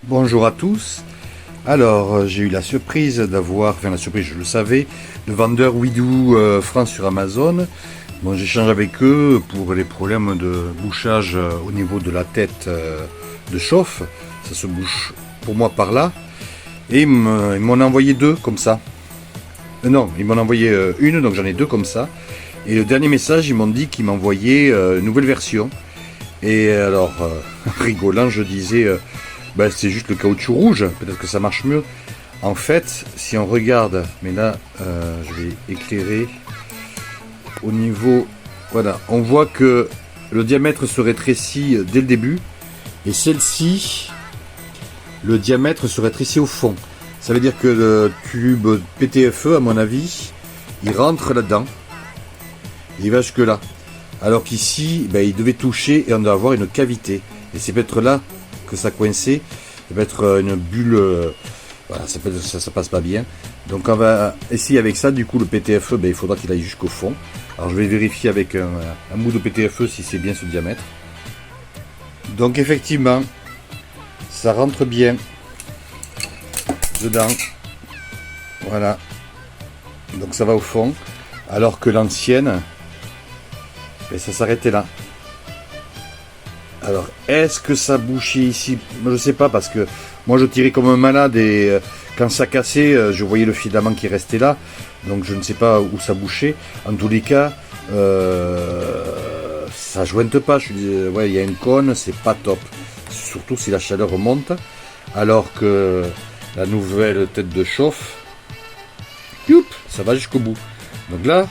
Bonjour à tous. Alors, j'ai eu la surprise d'avoir, enfin la surprise, je le savais, le vendeur Widoo France sur Amazon. Bon, j'échange avec eux pour les problèmes de bouchage au niveau de la tête de chauffe. Ça se bouche pour moi par là. Et ils m'en ont envoyé deux comme ça. Non, ils m'en ont envoyé une, donc j'en ai deux comme ça. Et le dernier message, ils m'ont dit qu'ils m'envoyaient une nouvelle version. Et alors, rigolant, je disais... Ben, c'est juste le caoutchouc rouge, peut-être que ça marche mieux. En fait, si on regarde, mais là, je vais éclairer au niveau, voilà, on voit que le diamètre se rétrécit dès le début, et celle-ci, le diamètre se rétrécit au fond. Ça veut dire que le tube PTFE, à mon avis, il rentre là-dedans, il va jusque là. Alors qu'ici, ben, il devait toucher et on doit avoir une cavité. Et c'est peut-être là que ça coincait, ça peut être une bulle, voilà, ça passe pas bien. Donc on va essayer avec ça, du coup le PTFE, ben, il faudra qu'il aille jusqu'au fond. Alors je vais vérifier avec un bout de PTFE si c'est bien ce diamètre. Donc effectivement, ça rentre bien dedans, voilà, donc ça va au fond, alors que l'ancienne, ben, ça s'arrêtait là. Alors, est-ce que ça bouchait ici? Je ne sais pas, parce que moi je tirais comme un malade et quand ça cassait, je voyais le filament qui restait là. Donc je ne sais pas où ça bouchait. En tous les cas, ça jointe pas. Je dis, ouais, il y a une cône, c'est pas top. Surtout si la chaleur monte. Alors que la nouvelle tête de chauffe, youp, ça va jusqu'au bout. Donc là,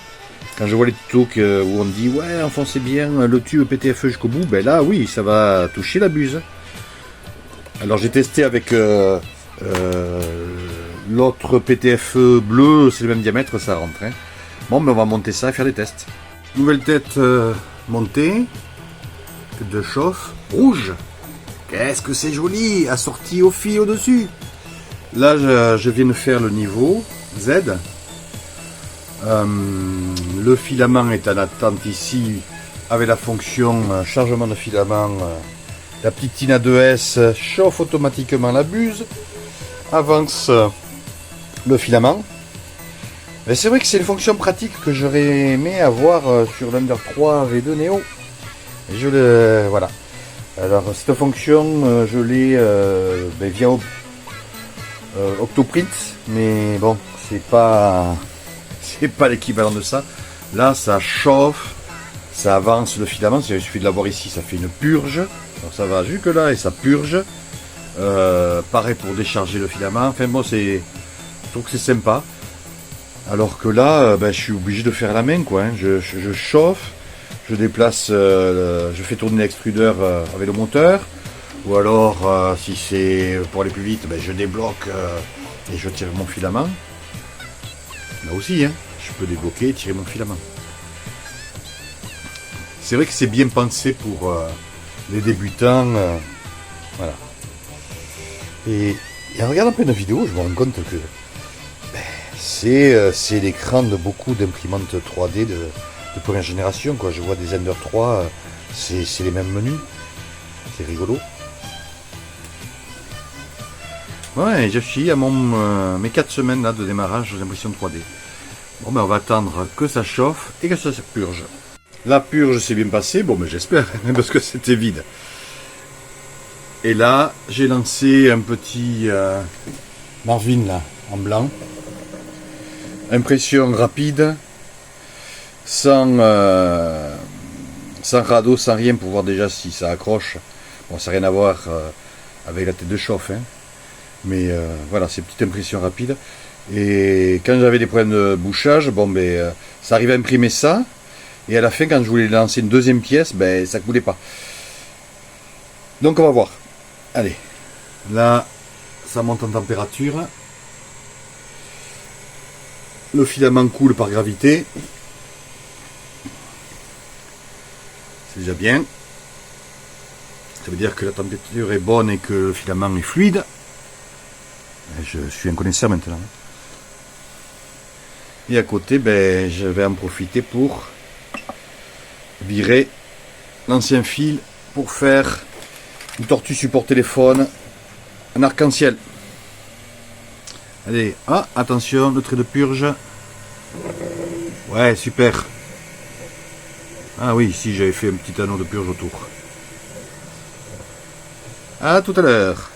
quand je vois les tutos où on dit ouais, enfoncez bien le tube PTFE jusqu'au bout, ben là oui, ça va toucher la buse. Alors j'ai testé avec l'autre PTFE bleu, c'est le même diamètre, ça rentre. Hein. Bon, ben on va monter ça et faire des tests. Nouvelle tête montée, tête de chauffe, rouge. Qu'est-ce que c'est joli, assorti au fil au-dessus. Là, je viens de faire le niveau Z. Le filament est en attente ici avec la fonction chargement de filament. La petite Tina 2S chauffe automatiquement la buse, avance le filament. Mais c'est vrai que c'est une fonction pratique que j'aurais aimé avoir sur l'Under 3 V2 Neo. Et je le voilà. Alors cette fonction, je l'ai via Octoprint, mais bon, c'est pas l'équivalent de ça. Là, ça chauffe, ça avance le filament. Il suffit de l'avoir ici, ça fait une purge. Donc ça va jusque là et ça purge. Pareil pour décharger le filament. Enfin bon, je trouve que c'est sympa. Alors que là, je suis obligé de faire la main, quoi. Hein. Je chauffe, je déplace, je fais tourner l'extrudeur avec le moteur. Ou alors, si c'est pour aller plus vite, je débloque et je tire mon filament. Là aussi, hein, je peux débloquer et tirer mon filament. C'est vrai que c'est bien pensé pour les débutants. Voilà. Et en regardant plein de vidéos, je me rends compte que c'est l'écran de beaucoup d'imprimantes 3D de première génération. Quoi. Je vois des Ender 3, c'est les mêmes menus. C'est rigolo. Ouais, je suis à mes 4 semaines là, de démarrage d'impression 3D. Bon, on va attendre que ça chauffe et que ça se purge. La purge s'est bien passée, bon, mais j'espère, parce que c'était vide. Et là, j'ai lancé un petit Marvin là, en blanc. Impression rapide, sans radeau, sans rien, pour voir déjà si ça accroche. Bon, ça n'a rien à voir avec la tête de chauffe, hein. Mais voilà, c'est une petite impression rapide. Et quand j'avais des problèmes de bouchage, ça arrivait à imprimer ça. Et à la fin, quand je voulais lancer une deuxième pièce, ça ne coulait pas. Donc on va voir. Allez, là, ça monte en température. Le filament coule par gravité. C'est déjà bien. Ça veut dire que la température est bonne et que le filament est fluide. Je suis un connaisseur maintenant. Et à côté, je vais en profiter pour virer l'ancien fil pour faire une tortue support téléphone un arc-en-ciel. Allez, ah, attention, le trait de purge. Ouais, super. Ah oui, ici j'avais fait un petit anneau de purge autour. À tout à l'heure.